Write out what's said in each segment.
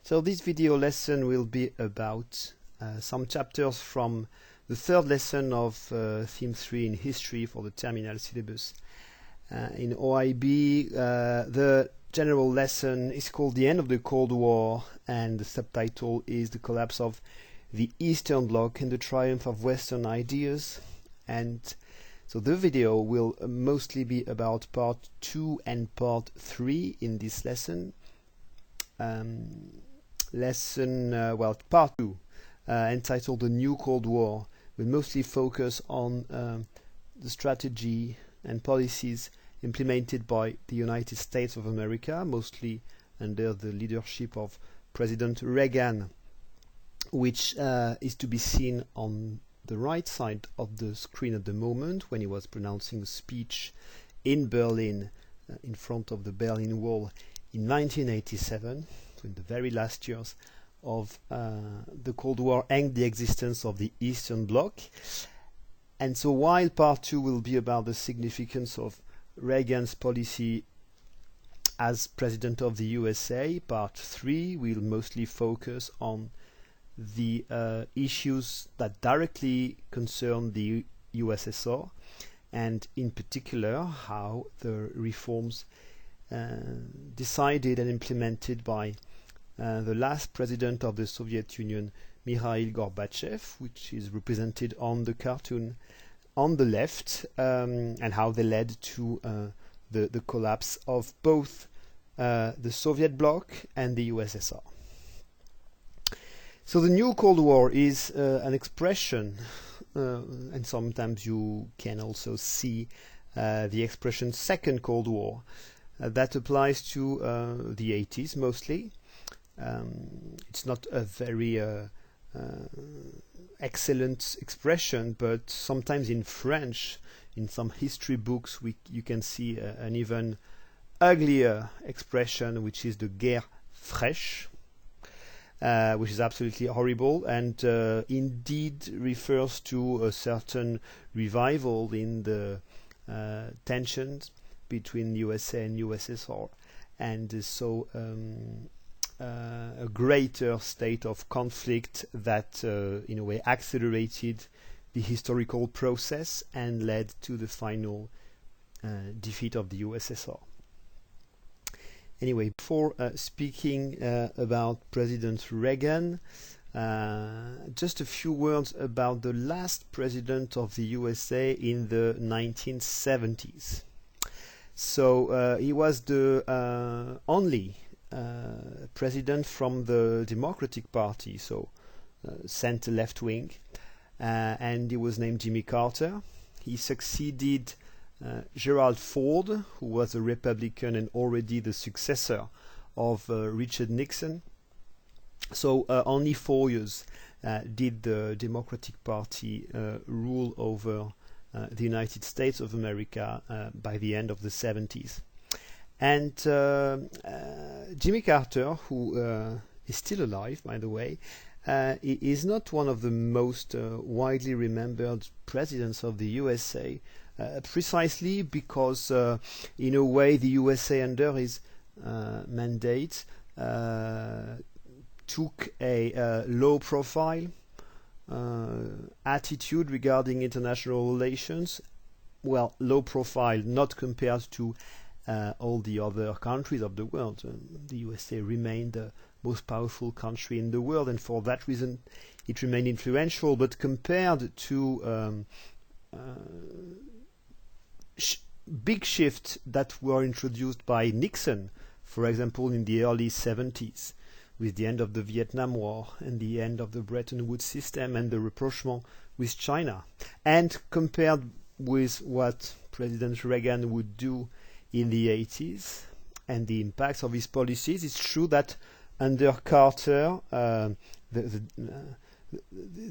So this video lesson will be about some chapters from the third lesson of theme 3 in history for the terminal syllabus. In OIB, the general lesson is called The End of the Cold War, and the subtitle is The Collapse of the Eastern Bloc and the Triumph of Western Ideas. And so the video will mostly be about part 2 and part 3 in this lesson. Part 2, entitled The New Cold War, will mostly focus on the strategy and policies implemented by the United States of America, mostly under the leadership of President Reagan, which is to be seen on the right side of the screen at the moment when he was pronouncing a speech in Berlin in front of the Berlin Wall in 1987, so in the very last years of the Cold War and the existence of the Eastern Bloc. And so while part 2 will be about the significance of Reagan's policy as President of the USA, part 3 will mostly focus on the issues that directly concern the USSR, and in particular how the reforms decided and implemented by the last president of the Soviet Union, Mikhail Gorbachev, which is represented on the cartoon on the left, and how they led to the collapse of both the Soviet bloc and the USSR. So the New Cold War is an expression, and sometimes you can also see the expression Second Cold War, that applies to the 80s mostly. It's not a very excellent expression, but sometimes in French, in some history books, you can see an even uglier expression, which is the guerre fraîche, which is absolutely horrible and indeed refers to a certain revival in the tensions between USA and USSR, and so a greater state of conflict that in a way accelerated the historical process and led to the final defeat of the USSR. Anyway, before speaking about President Reagan, just a few words about the last president of the USA in the 1970s. So he was the only president from the Democratic Party, so center left wing, and he was named Jimmy Carter. He succeeded Gerald Ford, who was a Republican and already the successor of Richard Nixon. So only 4 years did the Democratic Party rule over the United States of America by the end of the 70s. And Jimmy Carter, who is still alive, by the way, is not one of the most widely remembered presidents of the USA, precisely because, in a way, the USA under his mandate took a low-profile attitude regarding international relations. Well, low-profile, not compared to all the other countries of the world. The USA remained the most powerful country in the world, and for that reason it remained influential, but compared to big shifts that were introduced by Nixon, for example in the early 70s, with the end of the Vietnam War and the end of the Bretton Woods system and the rapprochement with China, and compared with what President Reagan would do in the 80s and the impacts of his policies, it's true that under Carter the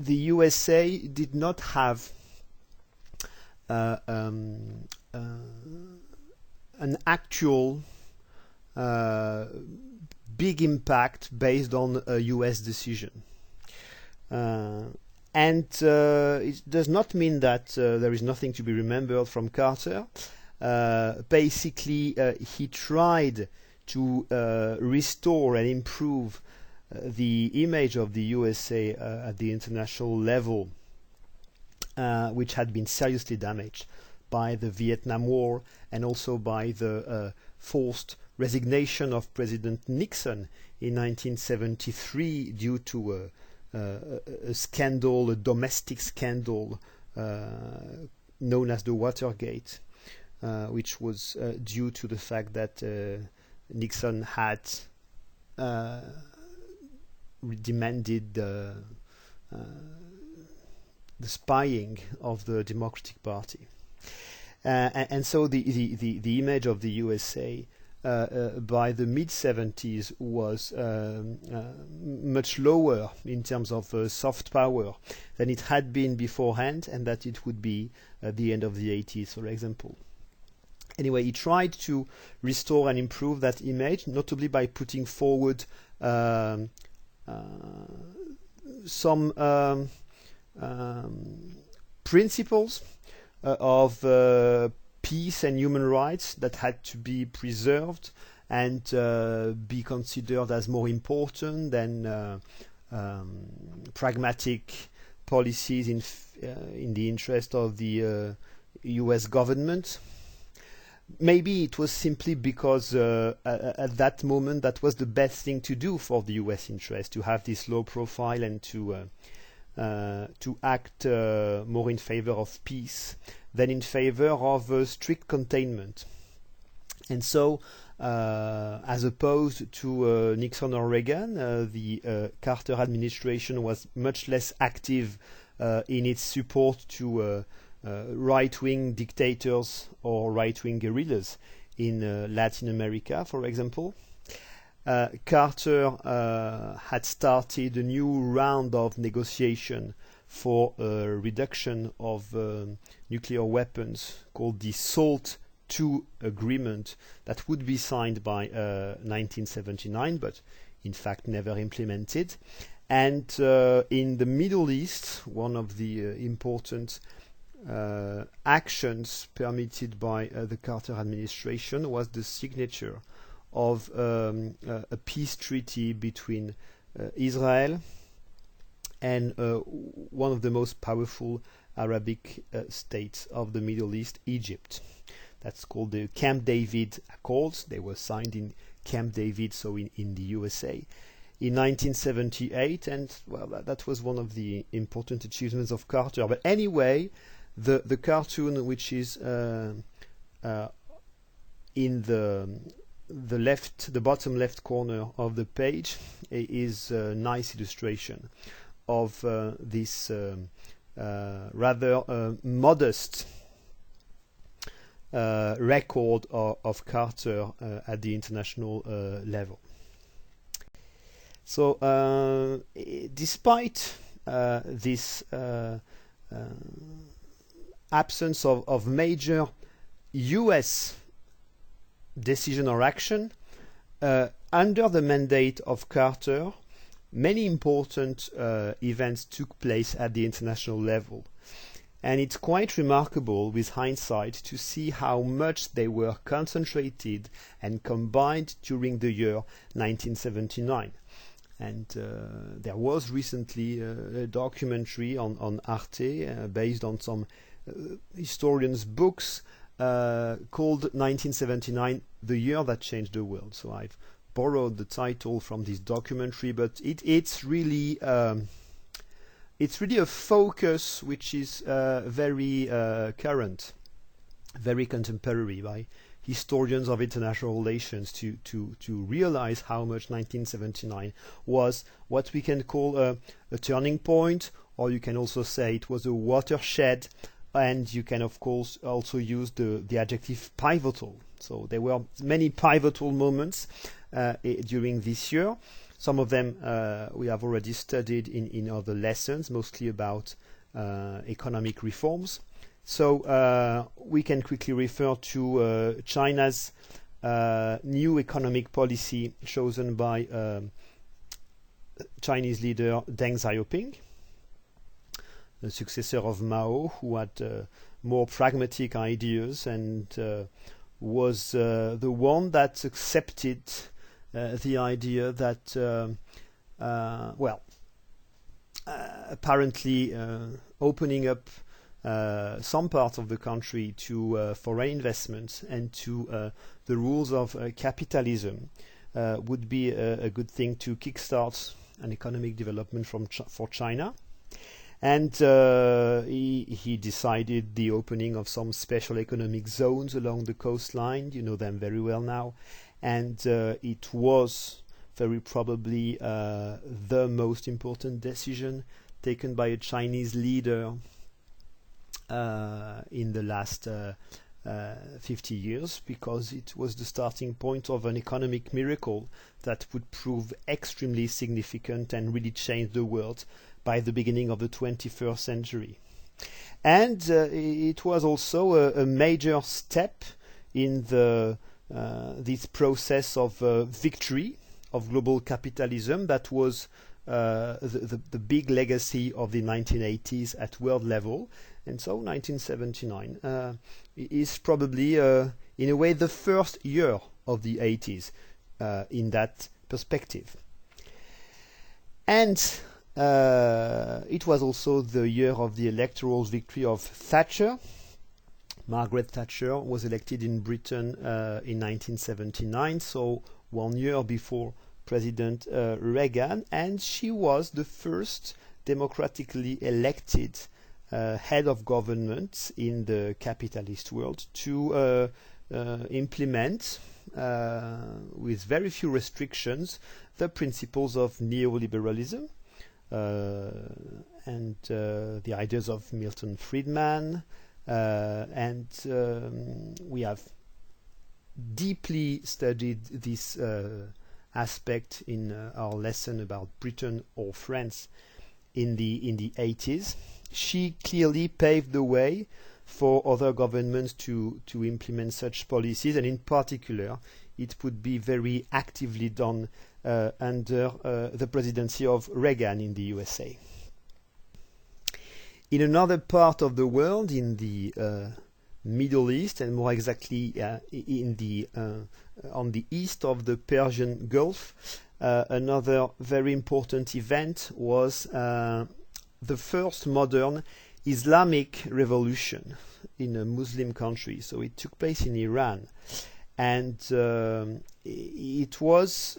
USA did not have an actual big impact based on a US decision. And it does not mean that there is nothing to be remembered from Carter. Basically, he tried to restore and improve the image of the USA at the international level, which had been seriously damaged by the Vietnam War and also by the forced resignation of President Nixon in 1973 due to a scandal, a domestic scandal known as the Watergate, which was due to the fact that Nixon had demanded the spying of the Democratic Party. And so the image of the USA by the mid-70s was much lower in terms of soft power than it had been beforehand, and that it would be at the end of the 80s, for example. Anyway, he tried to restore and improve that image, notably by putting forward some principles of peace and human rights that had to be preserved and be considered as more important than pragmatic policies in the interest of the US government. Maybe it was simply because at that moment that was the best thing to do for the US interest, to have this low profile and to act more in favor of peace than in favor of strict containment. And so, as opposed to Nixon or Reagan, the Carter administration was much less active in its support to right-wing dictators or right-wing guerrillas in Latin America, for example. Carter had started a new round of negotiation for a reduction of nuclear weapons called the SALT II agreement that would be signed by 1979, but in fact never implemented. And in the Middle East, one of the important actions permitted by the Carter administration was the signature of a peace treaty between Israel and one of the most powerful Arabic states of the Middle East, Egypt. That's called the Camp David Accords. They were signed in Camp David, so in the USA, in 1978, and well, that was one of the important achievements of Carter. But anyway, the cartoon, which is in the bottom left corner of the page, is a nice illustration of this rather modest record of Carter at the international level. So, despite this absence of major US decision or action, under the mandate of Carter, many important events took place at the international level. And it's quite remarkable with hindsight to see how much they were concentrated and combined during the year 1979. And there was recently a documentary on Arte based on some historians' books called 1979, The Year That Changed the World. So I've borrowed the title from this documentary, but it's really a focus which is very current, very contemporary by historians of international relations to realize how much 1979 was what we can call a turning point, or you can also say it was a watershed, and you can of course also use the adjective pivotal. So there were many pivotal moments during this year. Some of them we have already studied in other lessons, mostly about economic reforms. So we can quickly refer to China's new economic policy chosen by Chinese leader Deng Xiaoping, the successor of Mao, who had more pragmatic ideas and was the one that accepted the idea that apparently opening up some parts of the country to foreign investments and to the rules of capitalism would be a good thing to kickstart an economic development for China. And he decided the opening of some special economic zones along the coastline. You know them very well now. And it was very probably the most important decision taken by a Chinese leader in the last 50 years, because it was the starting point of an economic miracle that would prove extremely significant and really change the world by the beginning of the 21st century. And it was also a major step in this process of victory of global capitalism that was the big legacy of the 1980s at world level. And so 1979 is probably, in a way, the first year of the 80s in that perspective. And it was also the year of the electoral victory of Thatcher. Margaret Thatcher was elected in Britain in 1979, so 1 year before President Reagan, and she was the first democratically elected head of government in the capitalist world to implement, with very few restrictions, the principles of neoliberalism and the ideas of Milton Friedman. And we have deeply studied this aspect in our lesson about Britain or France in the 80s. She clearly paved the way for other governments to implement such policies, and in particular it would be very actively done under the presidency of Reagan in the USA. In another part of the world, in the Middle East, and more exactly on the east of the Persian Gulf, another very important event was the first modern Islamic Revolution in a Muslim country. So it took place in Iran. And it was,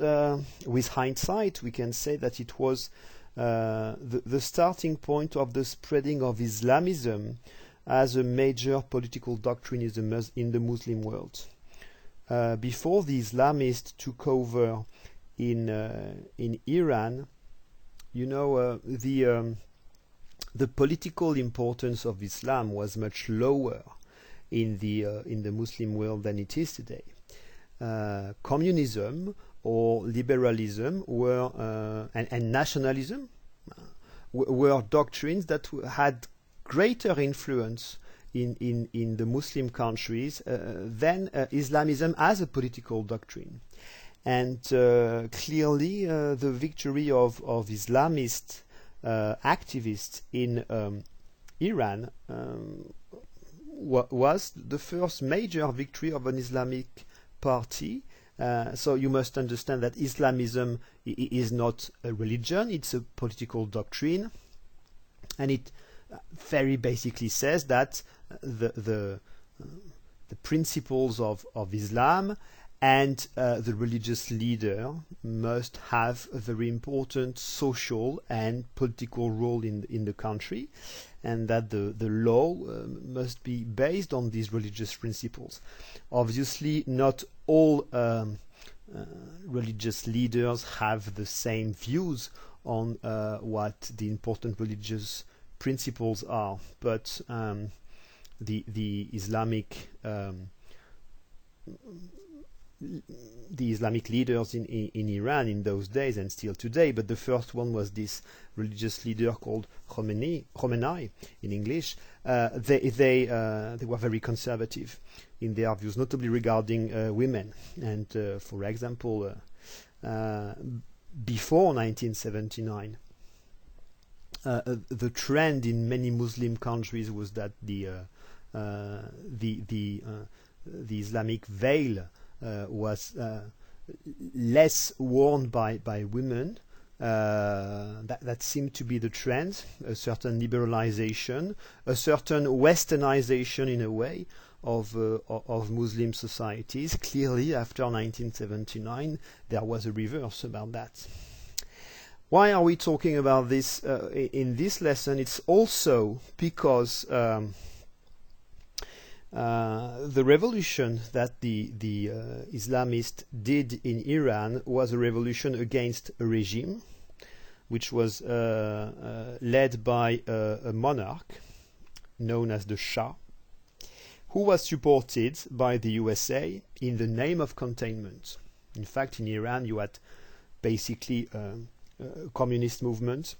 with hindsight, we can say that it was the starting point of the spreading of Islamism as a major political doctrine in the Muslim world. Before the Islamists took over in Iran, you know, the political importance of Islam was much lower in the Muslim world than it is today. Communism or liberalism were and nationalism were doctrines that had greater influence in the Muslim countries than Islamism as a political doctrine. And clearly the victory of Islamist activists in Iran was the first major victory of an Islamic party. So you must understand that Islamism is not a religion, it's a political doctrine, and it very basically says that the principles of Islam and the religious leader must have a very important social and political role in the country, and that the law must be based on these religious principles. Obviously, not all religious leaders have the same views on what the important religious principles are, but the Islamic leaders in Iran in those days, and still today, but the first one was this religious leader called Khomeini in English. They were very conservative in their views, notably regarding women. And for example, before 1979, the trend in many Muslim countries was that the Islamic veil was less worn by women, that seemed to be the trend, a certain liberalization, a certain westernization in a way of Muslim societies. Clearly, after 1979, there was a reverse about that. Why are we talking about this in this lesson? It's also because the revolution that the Islamists did in Iran was a revolution against a regime which was led by a monarch known as the Shah, who was supported by the USA in the name of containment. In fact, in Iran you had basically a communist movement,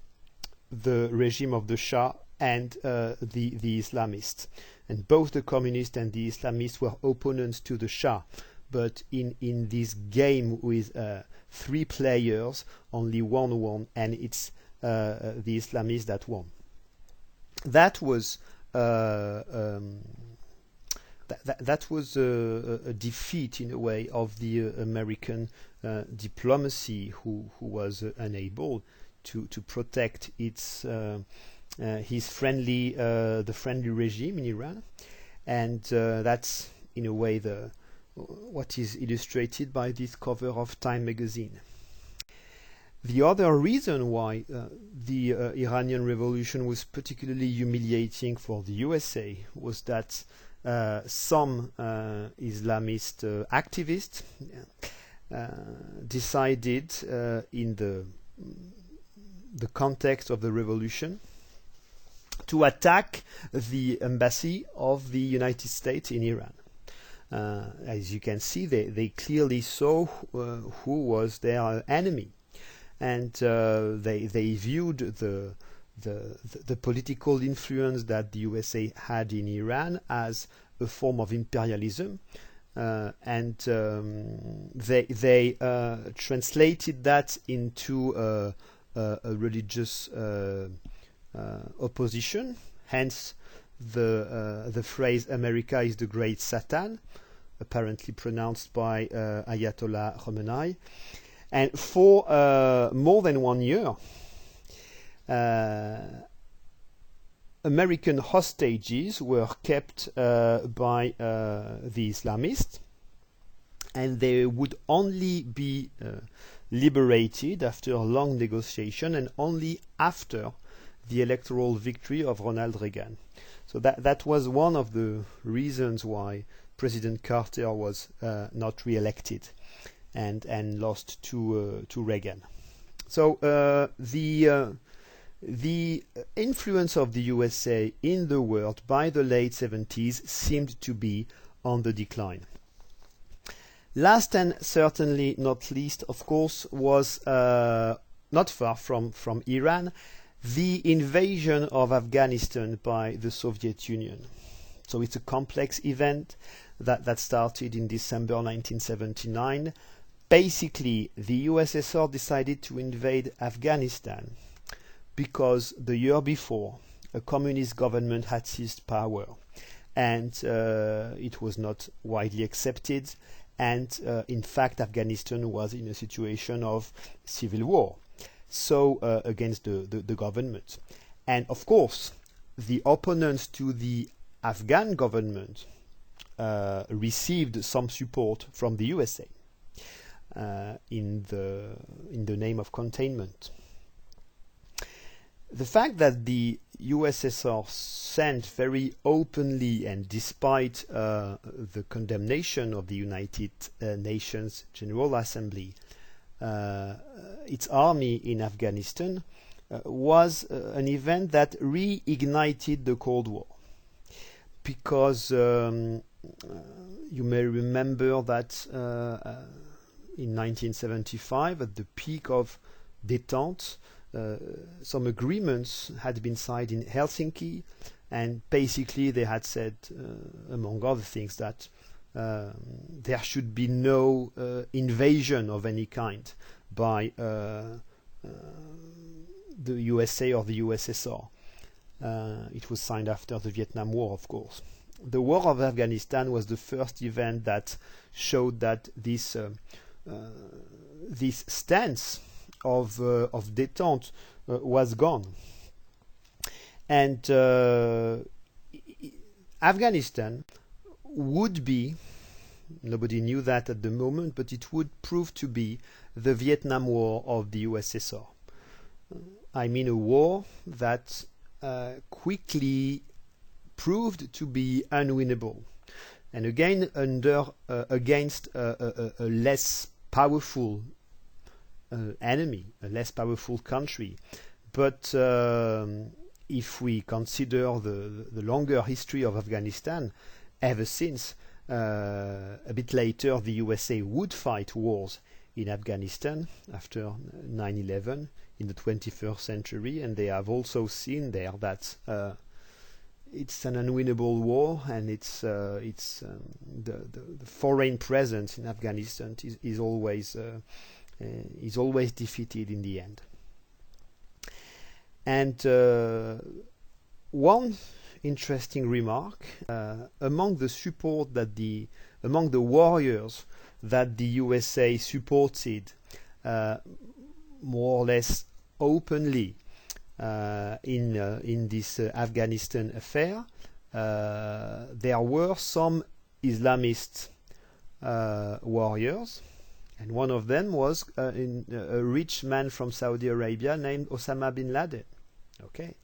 the regime of the Shah, and the Islamists. And both the communists and the Islamists were opponents to the Shah. But in this game with 3 players, only one won, and it's the Islamists that won. That was that was a defeat in a way of the American diplomacy, who was unable to protect its his friendly the friendly regime in Iran, and that's in a way what is illustrated by this cover of Time magazine. The other reason why the Iranian Revolution was particularly humiliating for the USA was that some Islamist activists decided in the context of the revolution to attack the embassy of the United States in Iran. As you can see, they clearly saw who was their enemy, and they viewed the political influence that the USA had in Iran as a form of imperialism, and they translated that into a religious opposition. Hence the phrase "America is the great Satan," apparently pronounced by Ayatollah Khamenei. And for more than 1 year, American hostages were kept by the Islamists, and they would only be liberated after a long negotiation and only after the electoral victory of Ronald Reagan. So that was one of the reasons why President Carter was not re-elected and lost to Reagan. So the influence of the USA in the world by the late 70s seemed to be on the decline. Last and certainly not least, of course, was not far from Iran, the invasion of Afghanistan by the Soviet Union. So it's a complex event that started in December 1979. Basically, the USSR decided to invade Afghanistan because the year before a communist government had seized power, and it was not widely accepted, and in fact Afghanistan was in a situation of civil war, so against the government. And of course the opponents to the Afghan government received some support from the USA in the name of containment. The fact that the USSR sent very openly, and despite the condemnation of the United Nations General Assembly, its army in Afghanistan was an event that reignited the Cold War. Because you may remember that in 1975, at the peak of détente, some agreements had been signed in Helsinki, and basically they had said, among other things, that there should be no invasion of any kind by the USA or the USSR. It was signed after the Vietnam War, of course. The War of Afghanistan was the first event that showed that this stance of détente was gone. And Afghanistan would be, nobody knew that at the moment, but it would prove to be the Vietnam War of the USSR. I mean a war that quickly proved to be unwinnable. And again, against a less powerful enemy, a less powerful country. But if we consider the longer history of Afghanistan, ever since, a bit later, the USA would fight wars in Afghanistan after 9/11 in the 21st century, and they have also seen there that it's an unwinnable war, and the foreign presence in Afghanistan is always defeated in the end. And one interesting remark among the warriors that the USA supported more or less openly in this Afghanistan affair, there were some Islamist warriors, and one of them was a rich man from Saudi Arabia named Osama Bin Laden. Okay,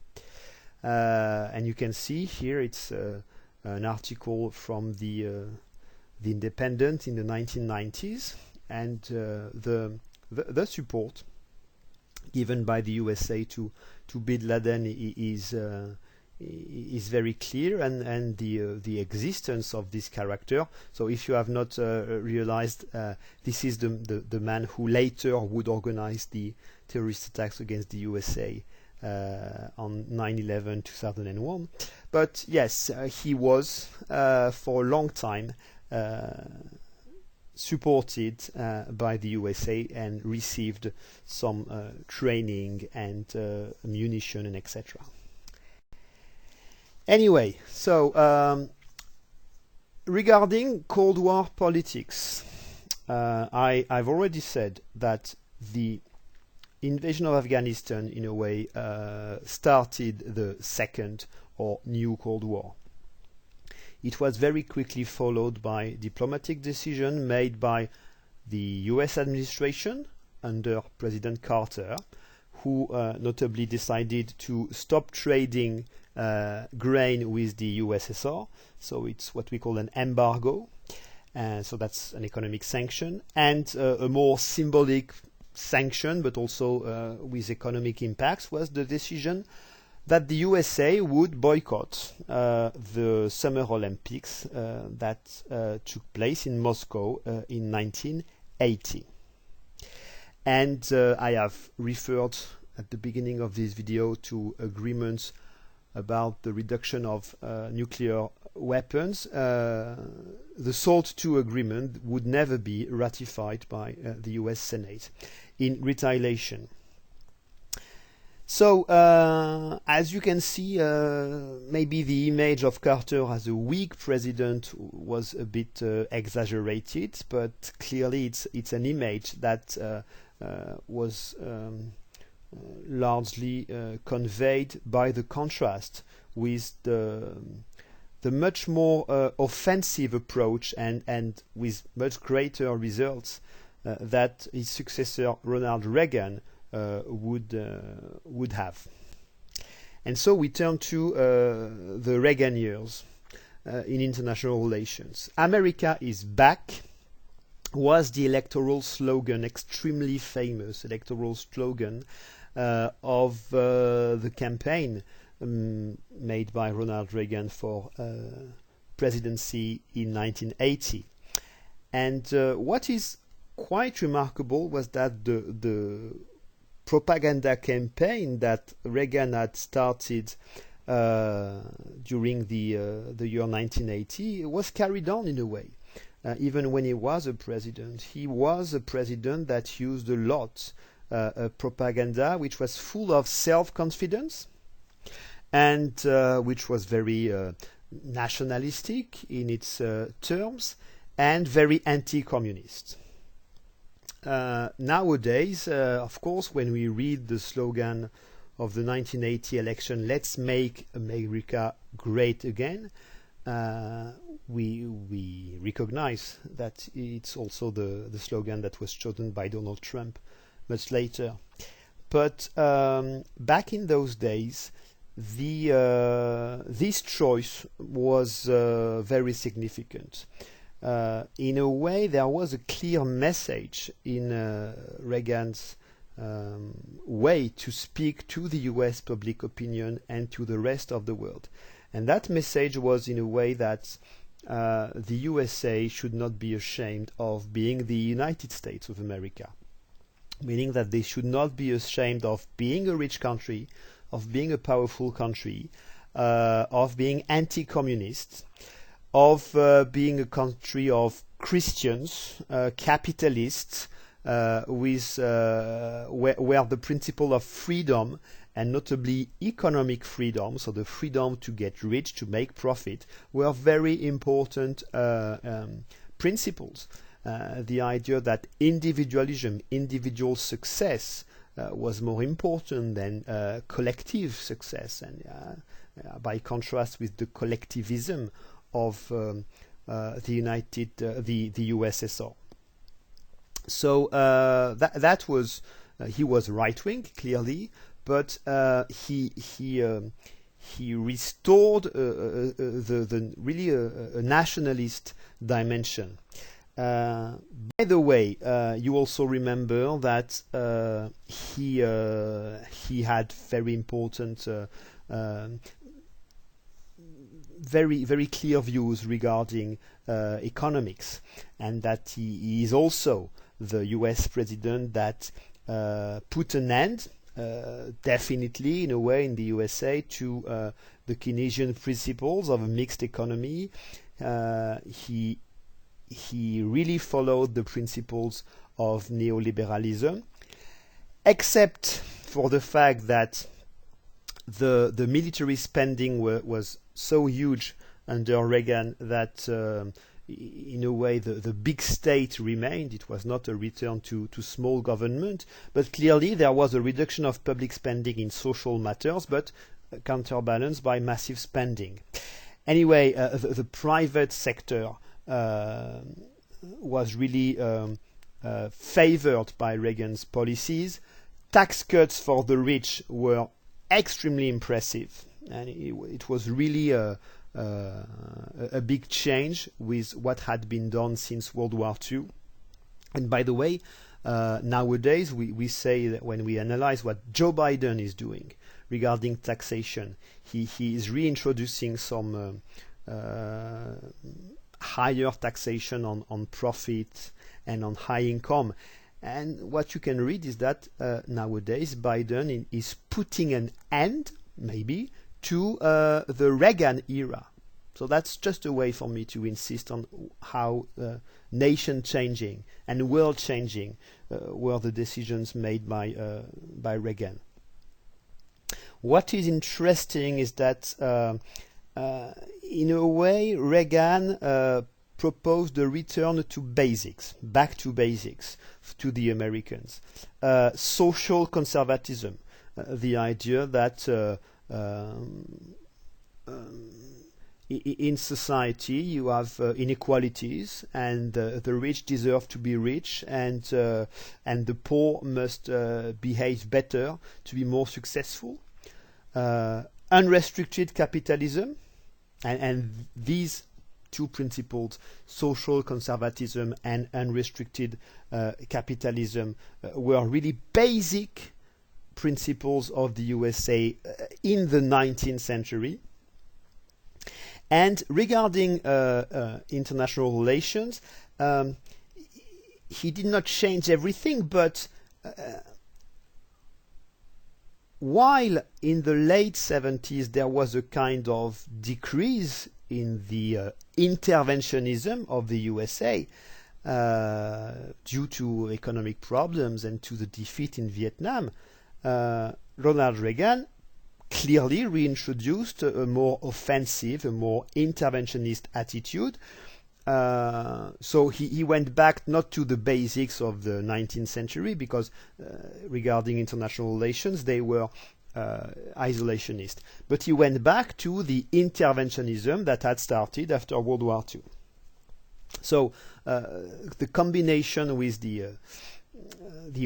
and you can see here it's an article from the Independent in the 1990s, and the support given by the USA to Bin Laden is very clear, and the existence of this character. So if you have not realized, this is the man who later would organize the terrorist attacks against the USA on 9/11 2001. But yes, he was for a long time supported by the USA and received some training and munition and etc. Anyway, so regarding Cold War politics, I've already said that the invasion of Afghanistan in a way started the second or new Cold War. It was very quickly followed by diplomatic decision made by the US administration under President Carter, who notably decided to stop trading grain with the USSR. So it's what we call an embargo. So that's an economic sanction, and a more symbolic sanction, but also with economic impacts, was the decision that the USA would boycott the Summer Olympics that took place in Moscow in 1980. And I have referred at the beginning of this video to agreements about the reduction of nuclear weapons. The SALT II agreement would never be ratified by the US Senate in retaliation. So, as you can see, maybe the image of Carter as a weak president was a bit exaggerated, but clearly it's an image that was largely conveyed by the contrast with the much more offensive approach and with much greater results that his successor Ronald Reagan would have. And so we turn to the Reagan years in international relations. America is back was the electoral slogan, extremely famous electoral slogan of the campaign made by Ronald Reagan for presidency in 1980. And what is quite remarkable was that the propaganda campaign that Reagan had started during the year 1980 was carried on in a way. Even when he was a president, he was a president that used a lot propaganda which was full of self-confidence and which was very nationalistic in its terms and very anti-communist. Nowadays, of course, when we read the slogan of the 1980 election, "Let's make America great again," we recognize that it's also the slogan that was chosen by Donald Trump much later. But back in those days, this choice was very significant. In a way, there was a clear message in Reagan's way to speak to the US public opinion and to the rest of the world. And that message was in a way that the USA should not be ashamed of being the United States of America, meaning that they should not be ashamed of being a rich country, of being a powerful country, of being anti-communist, of being a country of Christians, capitalists, with where the principle of freedom, and notably economic freedom, so the freedom to get rich, to make profit, were very important principles. The idea that individualism, individual success, was more important than collective success, and by contrast with the collectivism of the USSR. So that was he was right wing, clearly, but he restored the really a nationalist dimension. By the way, you also remember that he had very important, very clear views regarding economics, and that he is also the US president that put an end, definitely in a way in the USA, to the Keynesian principles of a mixed economy. He really followed the principles of neoliberalism, except for the fact that the military spending was so huge under Reagan that in a way the big state remained. It was not a return to small government, but clearly there was a reduction of public spending in social matters, but counterbalanced by massive spending. Anyway, the private sector was really favored by Reagan's policies. Tax cuts for the rich were extremely impressive, and it was really a big change with what had been done since World War II. And by the way, nowadays we say that when we analyze what Joe Biden is doing regarding taxation, he is reintroducing some higher taxation on profit and on high income. And what you can read is that nowadays Biden is putting an end, maybe, to the Reagan era. So that's just a way for me to insist on how nation changing and world changing were the decisions made by Reagan. What is interesting is that in a way Reagan proposed a return to basics, back to basics to the Americans. Social conservatism, the idea that in society you have inequalities, and the rich deserve to be rich, and the poor must behave better to be more successful. Unrestricted capitalism, and these two principles, social conservatism and unrestricted capitalism, were really basic principles of the USA in the 19th century. And regarding international relations, he did not change everything, but while in the late 70s there was a kind of decrease in the interventionism of the USA due to economic problems and to the defeat in Vietnam, Ronald Reagan clearly reintroduced a more offensive, a more interventionist attitude, so he went back not to the basics of the 19th century, because regarding international relations they were isolationist, but he went back to the interventionism that had started after World War II. So the combination with the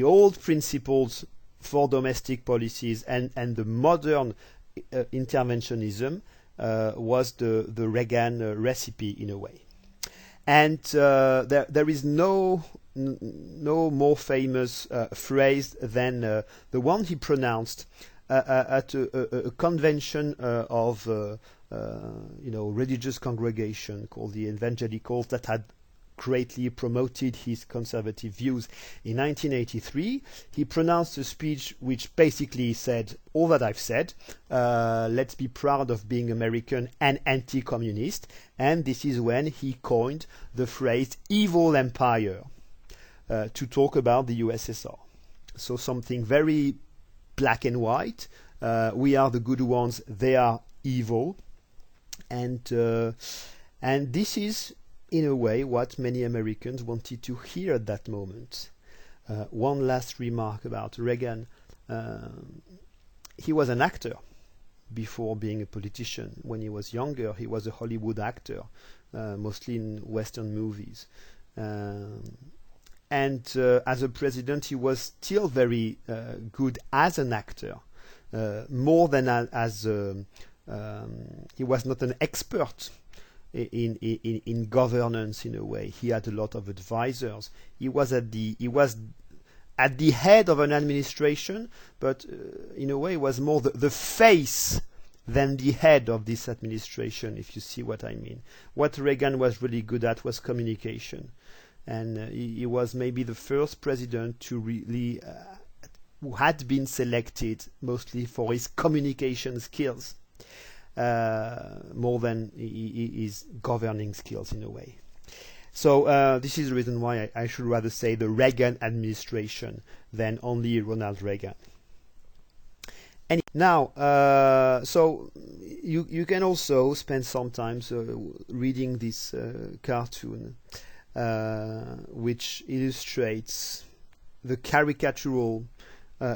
old principles for domestic policies and the modern interventionism was the Reagan recipe in a way. And there is no more famous phrase than the one he pronounced at a convention of religious congregation called the Evangelicals that had greatly promoted his conservative views. In 1983, he pronounced a speech which basically said all that I've said. Let's be proud of being American and anti-communist. And this is when he coined the phrase evil empire to talk about the USSR. So something very black and white. We are the good ones, they are evil. And this is, in a way, what many Americans wanted to hear at that moment. One last remark about Reagan. He was an actor before being a politician. When he was younger, he was a Hollywood actor, mostly in Western movies. And as a president, he was still very good as an actor, more than as he was not an expert in governance in a way. He had a lot of advisors. He was at the head of an administration, but in a way he was more the face than the head of this administration, if you see what I mean. What Reagan was really good at was communication, and he was maybe the first president to really who had been selected mostly for his communication skills. More than his governing skills in a way. So this is the reason why I should rather say the Reagan administration than only Ronald Reagan. And now, so you can also spend some time reading this cartoon, which illustrates the caricatural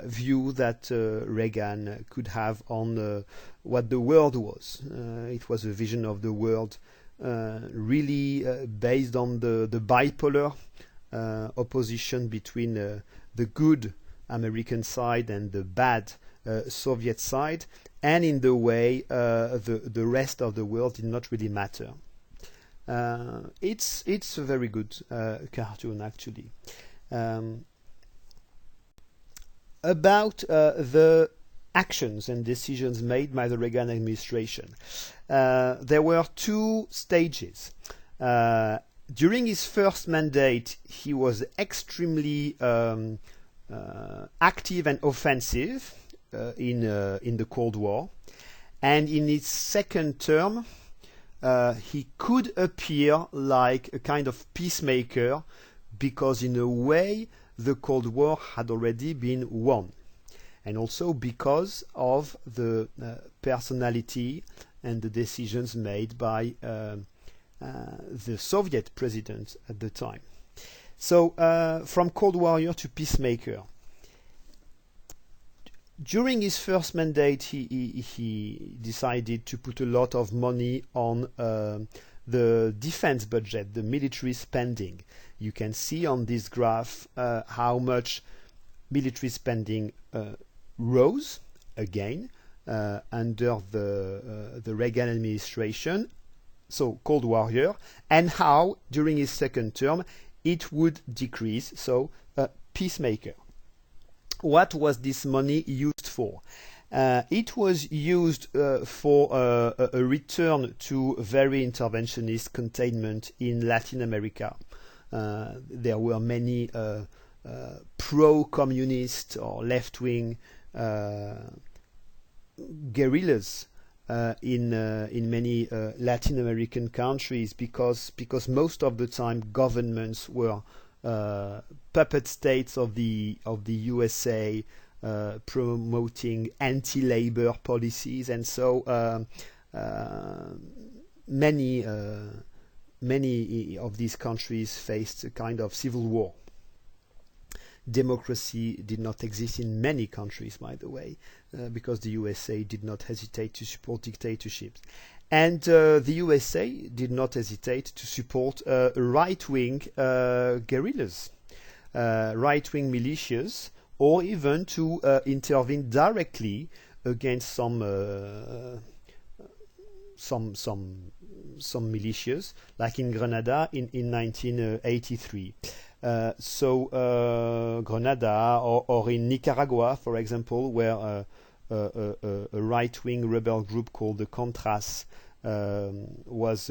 view that Reagan could have on what the world was. It was a vision of the world really based on the bipolar opposition between the good American side and the bad Soviet side, and in the way the rest of the world did not really matter. It's a very good cartoon, actually. About the actions and decisions made by the Reagan administration. There were two stages. During his first mandate, he was extremely active and offensive in the Cold War. And in his second term, he could appear like a kind of peacemaker, because in a way, the Cold War had already been won, and also because of the personality and the decisions made by the Soviet president at the time. So from Cold Warrior to peacemaker. During his first mandate, he decided to put a lot of money on the defense budget, the military spending. You can see on this graph how much military spending rose again under the Reagan administration, so Cold Warrior, and how during his second term it would decrease, so peacemaker. What was this money used for? It was used for a return to very interventionist containment in Latin America. There were many pro-communist or left-wing guerrillas in many Latin American countries, because most of the time governments were puppet states of the USA, promoting anti-labor policies, and so many many of these countries faced a kind of civil war. Democracy did not exist in many countries, by the way, because the USA did not hesitate to support dictatorships. And the USA did not hesitate to support right-wing guerrillas, right-wing militias, or even to intervene directly against some militias, like in Grenada in 1983. Grenada or in Nicaragua, for example, where a right-wing rebel group called the Contras was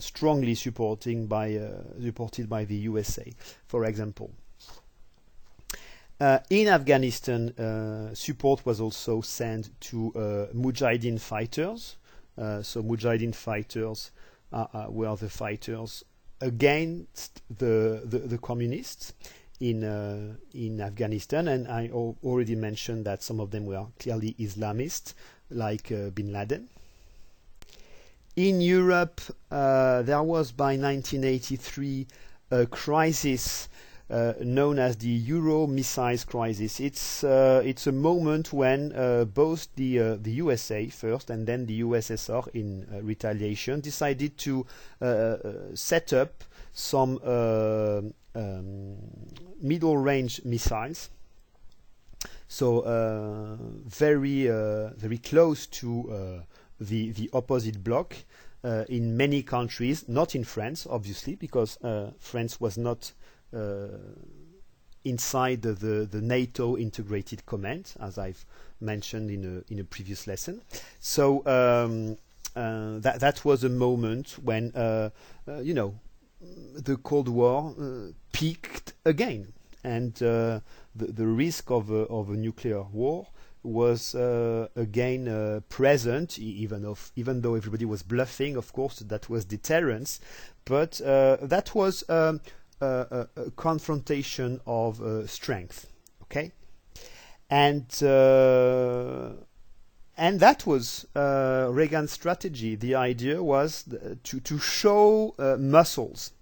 strongly supported by the USA, for example. In Afghanistan, support was also sent to Mujahideen fighters. So Mujahideen fighters were the fighters against the communists in Afghanistan, and I already mentioned that some of them were clearly Islamists, like Bin Laden. In Europe, there was by 1983 a crisis known as the Euro missiles crisis. It's a moment when both the USA first and then the USSR in retaliation decided to set up some middle-range missiles, so very close to the opposite bloc in many countries, not in France, obviously, because France was not inside the NATO integrated command, as I've mentioned in a previous lesson. So that was a moment when the Cold War peaked again, and the risk of a nuclear war was again present, even though everybody was bluffing. Of course, that was deterrence, but that was a confrontation of strength. Okay, and that was Reagan's strategy. The idea was to show muscles,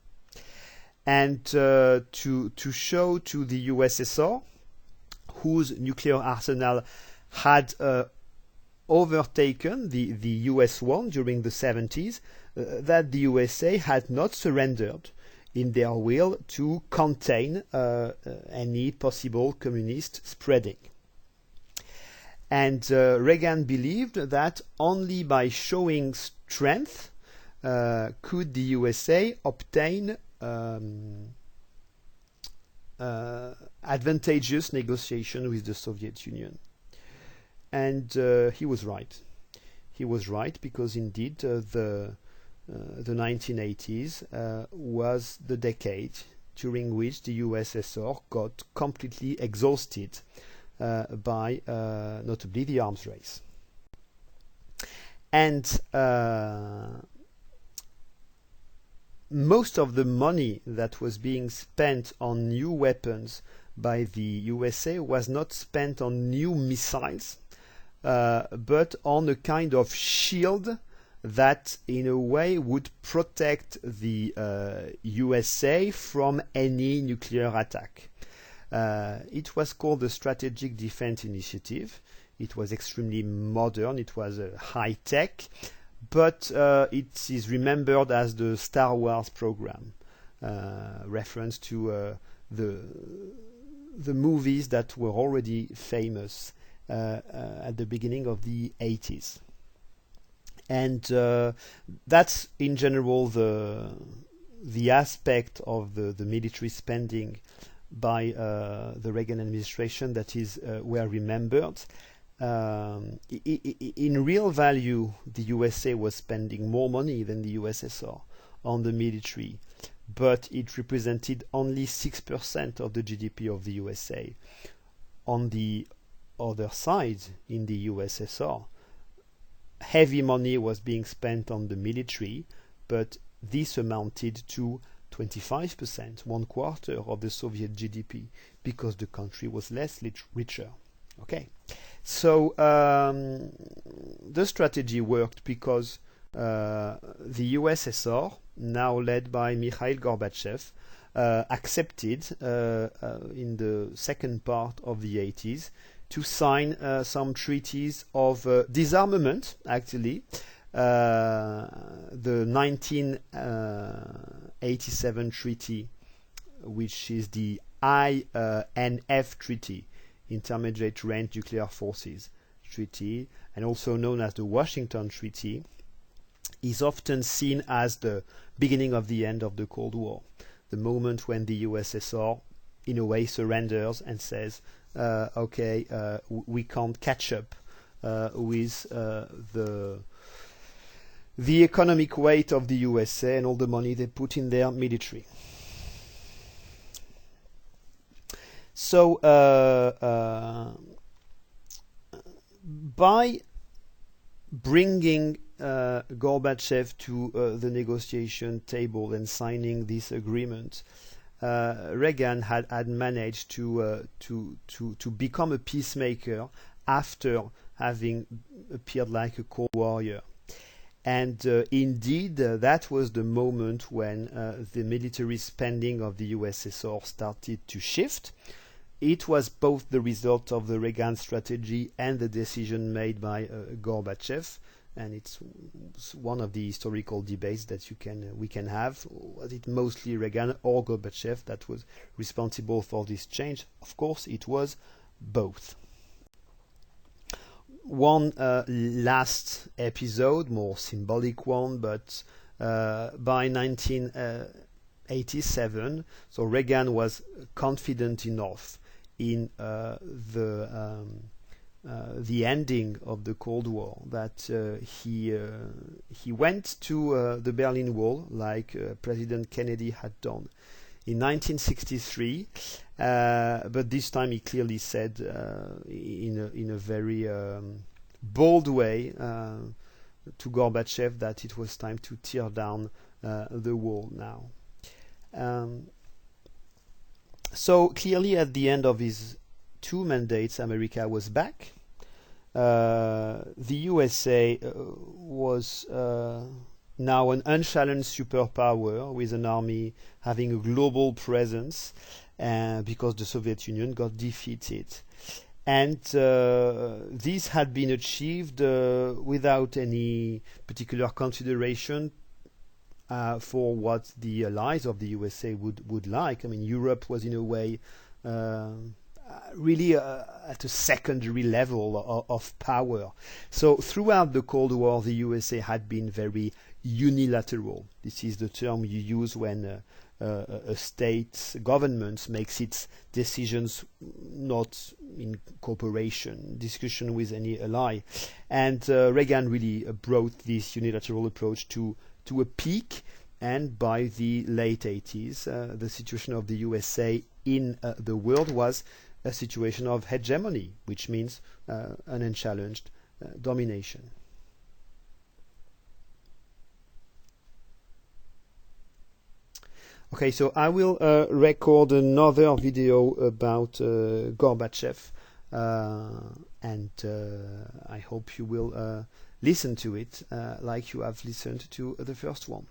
and to show to the USSR, whose nuclear arsenal had overtaken the US one during the 70s, that the USA had not surrendered in their will to contain any possible communist spreading. And Reagan believed that only by showing strength could the USA obtain advantageous negotiation with the Soviet Union. And he was right. He was right, because indeed the 1980s was the decade during which the USSR got completely exhausted by notably the arms race. And most of the money that was being spent on new weapons by the USA was not spent on new missiles, but on a kind of shield that in a way would protect the USA from any nuclear attack. It was called the Strategic Defense Initiative. It was extremely modern, it was high tech, but it is remembered as the Star Wars program, reference to the movies that were already famous at the beginning of the 80s. And that's in general the aspect of the military spending by the Reagan administration that is were remembered. In real value, the USA was spending more money than the USSR on the military, but it represented only 6% of the GDP of the USA. On the other side, in the USSR, heavy money was being spent on the military, but this amounted to 25%, 1/4 of the Soviet GDP, because the country was less richer. Okay, so the strategy worked because the USSR now led by Mikhail Gorbachev, accepted in the second part of the 80s to sign some treaties of disarmament, actually. The 1987 treaty, which is the INF Treaty, Intermediate Range Nuclear Forces Treaty, and also known as the Washington Treaty, is often seen as the beginning of the end of the Cold War, the moment when the USSR in a way surrenders and says, okay, we can't catch up with the economic weight of the USA and all the money they put in their military. So by bringing Gorbachev to the negotiation table and signing this agreement, Reagan had managed to become a peacemaker after having appeared like a cold warrior. And indeed, that was the moment when the military spending of the USSR started to shift. It was both the result of the Reagan strategy and the decision made by Gorbachev, and it's one of the historical debates that we can have. Was it mostly Reagan or Gorbachev that was responsible for this change? Of course, it was both. One last episode, more symbolic one, but by 1987, so Reagan was confident enough in the ending of the Cold War that he went to the Berlin Wall like President Kennedy had done in 1963, but this time he clearly said in a very bold way to Gorbachev that it was time to tear down the wall now. So clearly at the end of his 2 mandates, America was back. The USA was now an unchallenged superpower with an army having a global presence because the Soviet Union got defeated. And this had been achieved without any particular consideration for what the allies of the USA would like. I mean, Europe was in a way really at a secondary level of power. So throughout the Cold War, the USA had been very unilateral. This is the term you use when a state government makes its decisions not in cooperation, discussion with any ally. And Reagan really brought this unilateral approach to a peak, and by the late 80s, the situation of the USA in the world was a situation of hegemony, which means an unchallenged domination. Okay, so I will record another video about Gorbachev, and I hope you will listen to it like you have listened to the first one.